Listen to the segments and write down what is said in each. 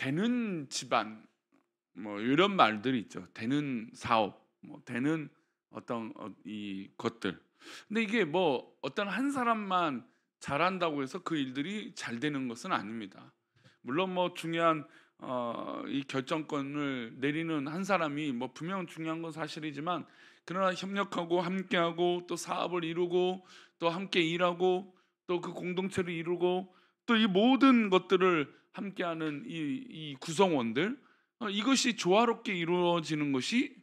되는 집안 뭐 이런 말들이 있죠. 되는 사업, 뭐 되는 어떤 이 것들. 근데 이게 뭐 어떤 한 사람만 잘한다고 해서 그 일들이 잘 되는 것은 아닙니다. 물론 뭐 중요한 이 결정권을 내리는 한 사람이 뭐 분명 중요한 건 사실이지만, 그러나 협력하고 함께하고 또 사업을 이루고 또 함께 일하고 또 그 공동체를 이루고 또 이 모든 것들을 함께하는 이 구성원들, 이것이 조화롭게 이루어지는 것이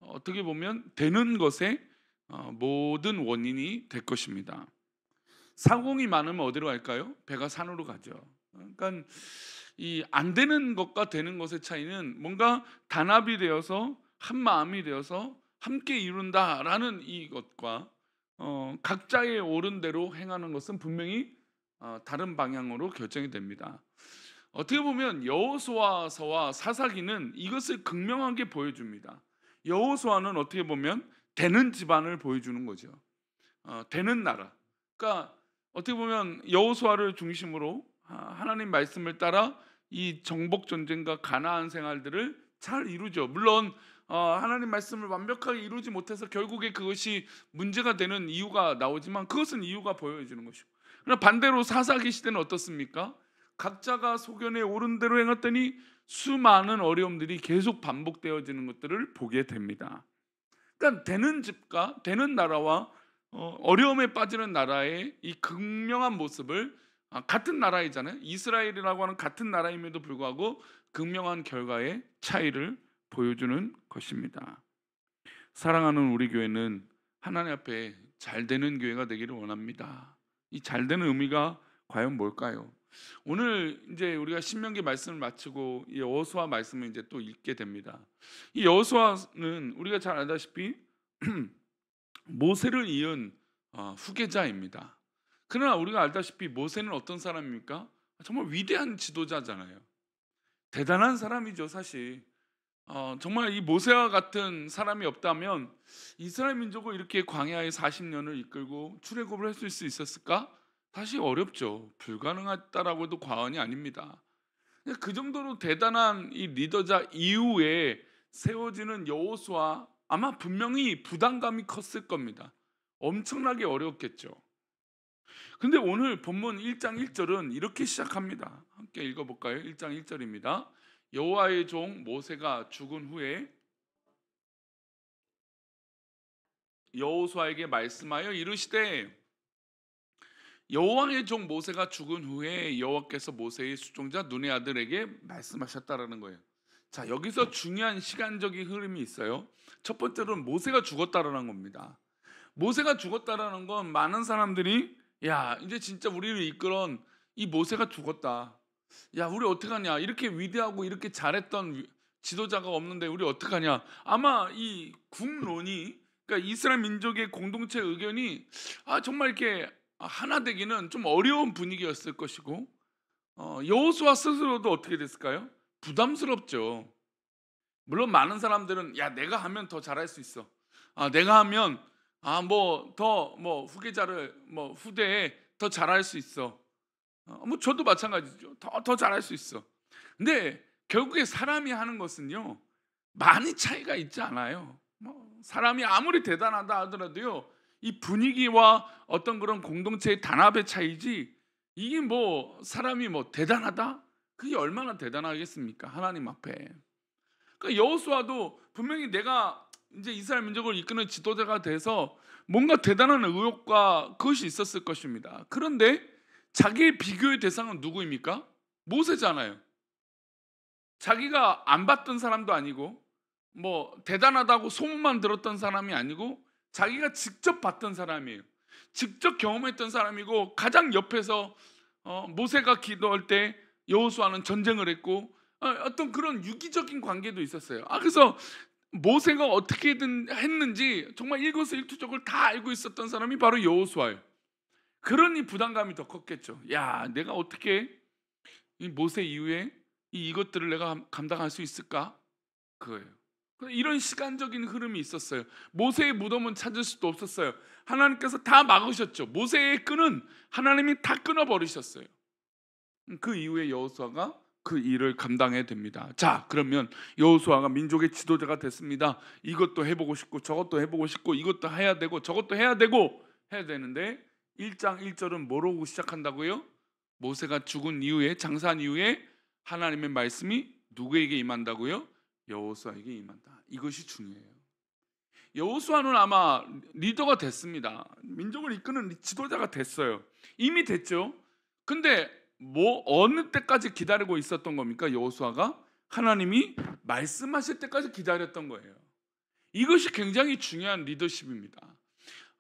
어떻게 보면 되는 것의 모든 원인이 될 것입니다. 사공이 많으면 어디로 갈까요? 배가 산으로 가죠. 그러니까 이 안 되는 것과 되는 것의 차이는 뭔가 단합이 되어서 한 마음이 되어서 함께 이룬다라는 이것과 각자의 옳은 대로 행하는 것은 분명히 다른 방향으로 결정이 됩니다. 어떻게 보면 여호수아서와 사사기는 이것을 극명하게 보여줍니다. 여호수아는 어떻게 보면 되는 집안을 보여주는 거죠. 되는 나라. 그러니까 어떻게 보면 여호수아를 중심으로 하나님 말씀을 따라 이 정복 전쟁과 가나안 생활들을 잘 이루죠. 물론 하나님 말씀을 완벽하게 이루지 못해서 결국에 그것이 문제가 되는 이유가 나오지만, 그것은 이유가 보여지는 것이고. 그러나 반대로 사사기 시대는 어떻습니까? 각자가 소견에 옳은 대로 행했더니 수많은 어려움들이 계속 반복되어지는 것들을 보게 됩니다. 그러니까 되는 집과 되는 나라와 어려움에 빠지는 나라의 이 극명한 모습을, 같은 나라이잖아요. 이스라엘이라고 하는 같은 나라임에도 불구하고 극명한 결과의 차이를 보여주는 것입니다. 사랑하는 우리 교회는 하나님 앞에 잘 되는 교회가 되기를 원합니다. 이 잘 되는 의미가 과연 뭘까요? 오늘 이제 우리가 신명기 말씀을 마치고 이 여호수아 말씀을 이제 또 읽게 됩니다. 이 여호수아는 우리가 잘 알다시피 모세를 이은 후계자입니다. 그러나 우리가 알다시피 모세는 어떤 사람입니까? 정말 위대한 지도자잖아요. 대단한 사람이죠, 사실. 정말 이 모세와 같은 사람이 없다면 이스라엘 민족을 이렇게 광야의 40년을 이끌고 출애굽을 했을 수 있었을까? 사실 어렵죠. 불가능하다라고 해도 과언이 아닙니다. 그 정도로 대단한 이 리더자 이후에 세워지는 여호수아, 아마 분명히 부담감이 컸을 겁니다. 엄청나게 어려웠겠죠. 근데 오늘 본문 1장 1절은 이렇게 시작합니다. 함께 읽어볼까요? 1장 1절입니다. 여호와의 종 모세가 죽은 후에 여호수아에게 말씀하여 이르시되, 여호와의 종 모세가 죽은 후에 여호와께서 모세의 수종자 눈의 아들에게 말씀하셨다라는 거예요. 자, 여기서 중요한 시간적인 흐름이 있어요. 첫 번째로는 모세가 죽었다라는 겁니다. 모세가 죽었다라는 건 많은 사람들이, 야, 이제 진짜 우리를 이끌은 이 모세가 죽었다. 야, 우리 어떡하냐? 이렇게 위대하고 이렇게 잘했던 지도자가 없는데 우리 어떡하냐? 아마 이 국론이, 그러니까 이스라엘 민족의 공동체 의견이 정말 이렇게 하나 되기는 좀 어려운 분위기였을 것이고, 여호수아 스스로도 어떻게 됐을까요? 부담스럽죠. 물론 많은 사람들은 야, 내가 하면 더 잘할 수 있어. 내가 하면 뭐 더 뭐 후계자를 뭐 후대에 더 잘할 수 있어. 뭐 저도 마찬가지죠. 더 잘할 수 있어. 근데 결국에 사람이 하는 것은요, 많이 차이가 있지 않아요. 뭐 사람이 아무리 대단하다 하더라도요, 이 분위기와 어떤 그런 공동체의 단합의 차이지, 이게 뭐 사람이 뭐 대단하다? 그게 얼마나 대단하겠습니까? 하나님 앞에. 그러니까 여호수아도 분명히 내가 이제 이스라엘 민족을 이끄는 지도자가 돼서 뭔가 대단한 의욕과 그것이 있었을 것입니다. 그런데 자기의 비교의 대상은 누구입니까? 모세잖아요. 자기가 안 봤던 사람도 아니고 뭐 대단하다고 소문만 들었던 사람이 아니고 자기가 직접 봤던 사람이에요. 직접 경험했던 사람이고, 가장 옆에서 모세가 기도할 때 여호수아는 전쟁을 했고, 어떤 그런 유기적인 관계도 있었어요. 그래서 모세가 어떻게든 했는지 정말 일거수일투족을 다 알고 있었던 사람이 바로 여호수아예요. 그러니 부담감이 더 컸겠죠. 야, 내가 어떻게 이 모세 이후에 이것들을 내가 감당할 수 있을까? 그거예요. 이런 시간적인 흐름이 있었어요. 모세의 무덤은 찾을 수도 없었어요. 하나님께서 다 막으셨죠. 모세의 끈은 하나님이 다 끊어버리셨어요. 그 이후에 여호수아가 그 일을 감당해야 됩니다. 자, 그러면 여호수아가 민족의 지도자가 됐습니다. 이것도 해보고 싶고 저것도 해보고 싶고 이것도 해야 되고 저것도 해야 되고 해야 되는데 1장 1절은 뭐로 시작한다고요? 모세가 죽은 이후에, 장사한 이후에 하나님의 말씀이 누구에게 임한다고요? 여호수아에게 임한다. 이것이 중요해요. 여호수아는 아마 리더가 됐습니다. 민족을 이끄는 지도자가 됐어요. 이미 됐죠. 근데 뭐 어느 때까지 기다리고 있었던 겁니까? 여호수아가 하나님이 말씀하실 때까지 기다렸던 거예요. 이것이 굉장히 중요한 리더십입니다.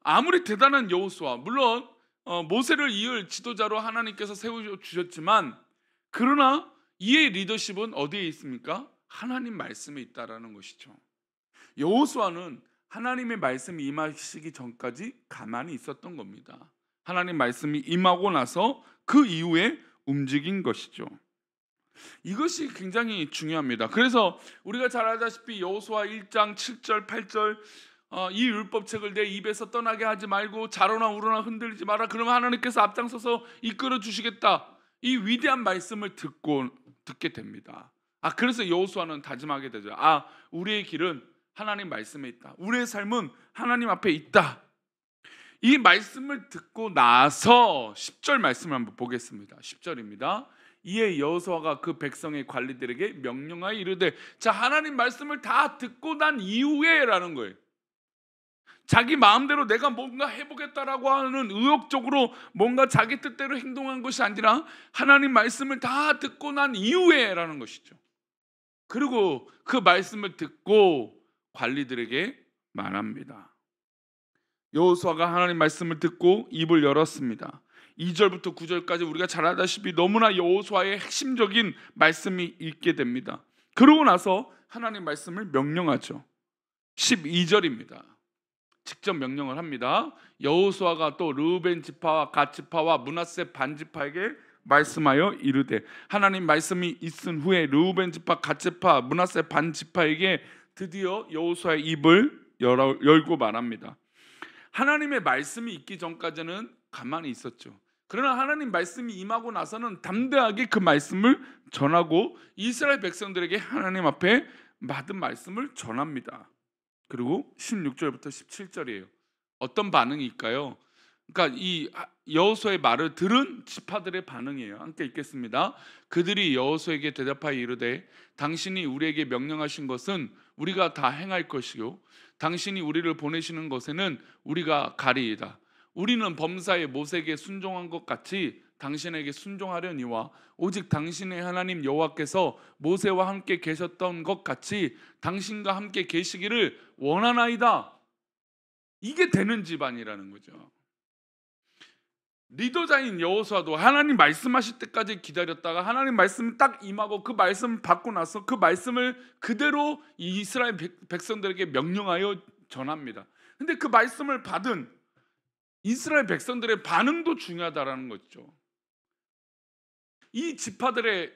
아무리 대단한 여호수아, 물론 모세를 이을 지도자로 하나님께서 세워주셨지만, 그러나 이의 리더십은 어디에 있습니까? 하나님 말씀에 있다라는 것이죠. 여호수아는 하나님의 말씀이 임하시기 전까지 가만히 있었던 겁니다. 하나님 말씀이 임하고 나서 그 이후에 움직인 것이죠. 이것이 굉장히 중요합니다. 그래서 우리가 잘 알다시피 여호수아 1장 7절 8절 이 율법책을 내 입에서 떠나게 하지 말고 자로나 우로나 흔들리지 마라. 그러면 하나님께서 앞장서서 이끌어 주시겠다. 이 위대한 말씀을 듣게 됩니다. 그래서 여호수아는 다짐하게 되죠. 우리의 길은 하나님 말씀에 있다. 우리의 삶은 하나님 앞에 있다. 이 말씀을 듣고 나서 10절 말씀을 한번 보겠습니다. 10절입니다. 이에 여호수아가 그 백성의 관리들에게 명령하여 이르되, 자, 하나님 말씀을 다 듣고 난 이후에 라는 거예요. 자기 마음대로 내가 뭔가 해보겠다라고 하는 의욕적으로 뭔가 자기 뜻대로 행동한 것이 아니라 하나님 말씀을 다 듣고 난 이후에 라는 것이죠. 그리고 그 말씀을 듣고 관리들에게 말합니다. 여호수아가 하나님 말씀을 듣고 입을 열었습니다. 2절부터 9절까지 우리가 잘 알다시피 너무나 여호수아의 핵심적인 말씀이 있게 됩니다. 그러고 나서 하나님 말씀을 명령하죠. 12절입니다. 직접 명령을 합니다. 여호수아가 또 르우벤 지파와 갓 지파와 므낫세 반 지파에게 말씀하여 이르되, 하나님 말씀이 있은 후에 르우벤 지파, 갓 지파, 므낫세 반 지파에게 드디어 여호수아의 입을 열고 말합니다. 하나님의 말씀이 있기 전까지는 가만히 있었죠. 그러나 하나님 말씀이 임하고 나서는 담대하게 그 말씀을 전하고 이스라엘 백성들에게 하나님 앞에 받은 말씀을 전합니다. 그리고 16절부터 17절이에요. 어떤 반응일까요? 그러니까 이 여호수아의 말을 들은 지파들의 반응이에요. 함께 읽겠습니다. 그들이 여호수아에게 대답하여 이르되, 당신이 우리에게 명령하신 것은 우리가 다 행할 것이요 당신이 우리를 보내시는 것에는 우리가 가리이다. 우리는 범사에 모세에게 순종한 것 같이 당신에게 순종하려니와 오직 당신의 하나님 여호와께서 모세와 함께 계셨던 것 같이 당신과 함께 계시기를 원하나이다. 이게 되는 집안이라는 거죠. 리더자인 여호수아도 하나님 말씀하실 때까지 기다렸다가 하나님 말씀이 딱 임하고 그 말씀을 받고 나서 그 말씀을 그대로 이스라엘 백성들에게 명령하여 전합니다. 근데 그 말씀을 받은 이스라엘 백성들의 반응도 중요하다라는 거죠. 이 지파들의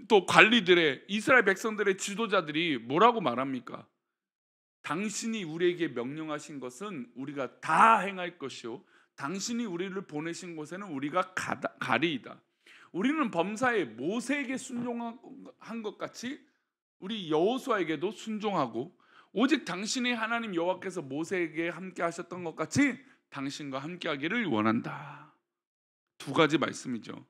또 관리들의 이스라엘 백성들의 지도자들이 뭐라고 말합니까? 당신이 우리에게 명령하신 것은 우리가 다 행할 것이요 당신이 우리를 보내신 곳에는 우리가 가리이다. 우리는 범사에 모세에게 순종한 것 같이 우리 여호수아에게도 순종하고 오직 당신의 하나님 여호와께서 모세에게 함께 하셨던 것 같이 당신과 함께 하기를 원한다. 두 가지 말씀이죠.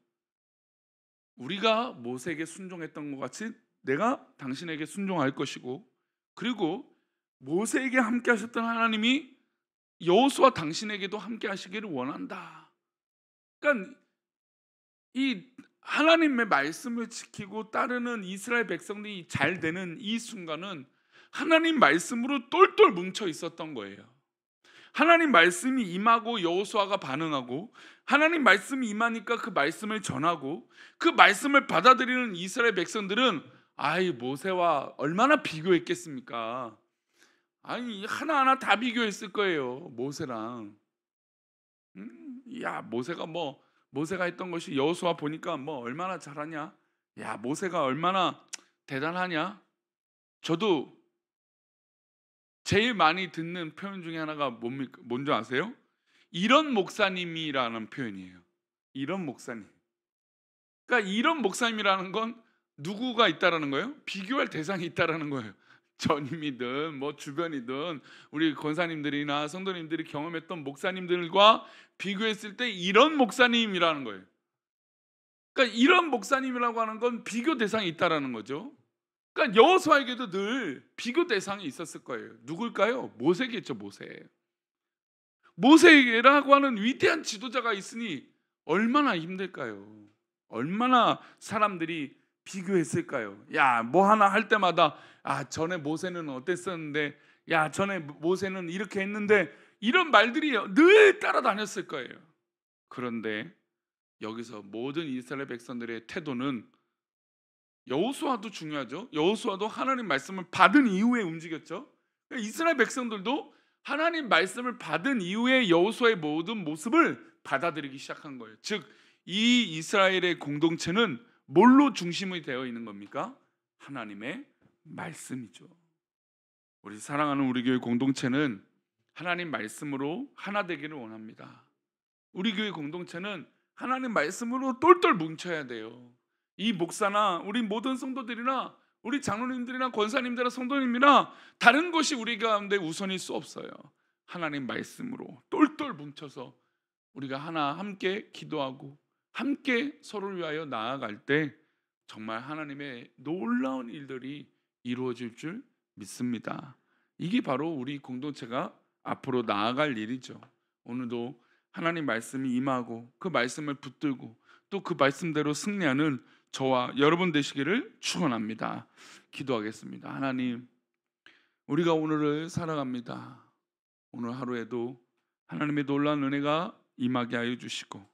우리가 모세에게 순종했던 것 같이 내가 당신에게 순종할 것이고, 그리고 모세에게 함께 하셨던 하나님이 여호수아 당신에게도 함께 하시기를 원한다. 그러니까 이 하나님의 말씀을 지키고 따르는 이스라엘 백성들이 잘 되는 이 순간은 하나님 말씀으로 똘똘 뭉쳐 있었던 거예요. 하나님 말씀이 임하고 여호수아가 반응하고 하나님 말씀이 임하니까 그 말씀을 전하고 그 말씀을 받아들이는 이스라엘 백성들은 모세와 얼마나 비교했겠습니까? 하나하나 다 비교했을 거예요. 모세랑. 모세가 했던 것이 여호수아 보니까 얼마나 잘하냐? 모세가 얼마나 대단하냐? 저도 제일 많이 듣는 표현 중에 하나가 뭔지 아세요? 이런 목사님이라는 표현이에요. 이런 목사님. 그러니까 이런 목사님이라는 건 누구가 있다라는 거예요? 비교할 대상이 있다라는 거예요. 전임이든 뭐 주변이든 우리 권사님들이나 성도님들이 경험했던 목사님들과 비교했을 때 이런 목사님이라는 거예요. 그러니까 이런 목사님이라고 하는 건 비교 대상이 있다라는 거죠. 그러니까 여호수아에게도 늘 비교 대상이 있었을 거예요. 누굴까요? 모세겠죠, 모세. 모세라고 하는 위대한 지도자가 있으니 얼마나 힘들까요? 얼마나 사람들이 비교했을까요? 야, 뭐 하나 할 때마다 전에 모세는 어땠었는데, 야, 전에 모세는 이렇게 했는데, 이런 말들이 늘 따라다녔을 거예요. 그런데 여기서 모든 이스라엘 백성들의 태도는, 여호수아도 중요하죠. 여호수아도 하나님 말씀을 받은 이후에 움직였죠. 이스라엘 백성들도 하나님 말씀을 받은 이후에 여호수아의 모든 모습을 받아들이기 시작한 거예요. 즉, 이 이스라엘의 공동체는 뭘로 중심이 되어 있는 겁니까? 하나님의 말씀이죠. 우리 사랑하는 우리 교회 공동체는 하나님 말씀으로 하나 되기를 원합니다. 우리 교회 공동체는 하나님 말씀으로 똘똘 뭉쳐야 돼요. 이 목사나 우리 모든 성도들이나 우리 장로님들이나 권사님들이나 성도님이나 다른 것이 우리 가운데 우선일 수 없어요. 하나님 말씀으로 똘똘 뭉쳐서 우리가 하나 함께 기도하고 함께 서로를 위하여 나아갈 때 정말 하나님의 놀라운 일들이 이루어질 줄 믿습니다. 이게 바로 우리 공동체가 앞으로 나아갈 일이죠. 오늘도 하나님 말씀이 임하고 그 말씀을 붙들고 또 그 말씀대로 승리하는 저와 여러분 되시기를 축원합니다. 기도하겠습니다. 하나님, 우리가 오늘을 살아갑니다. 오늘 하루에도 하나님의 놀라운 은혜가 임하게 하여 주시고,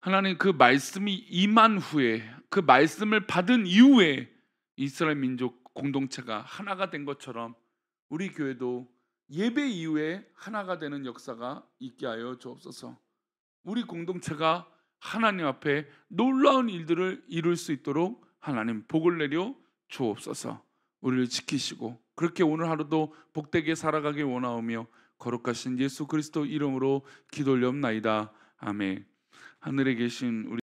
하나님 그 말씀이 임한 후에, 그 말씀을 받은 이후에 이스라엘 민족 공동체가 하나가 된 것처럼 우리 교회도 예배 이후에 하나가 되는 역사가 있게 하여 주옵소서. 우리 공동체가 하나님 앞에 놀라운 일들을 이룰 수 있도록 하나님 복을 내려 주옵소서. 우리를 지키시고 그렇게 오늘 하루도 복되게 살아가길 원하오며 거룩하신 예수 그리스도 이름으로 기도 올리옵나이다. 아멘. 하늘에 계신 우리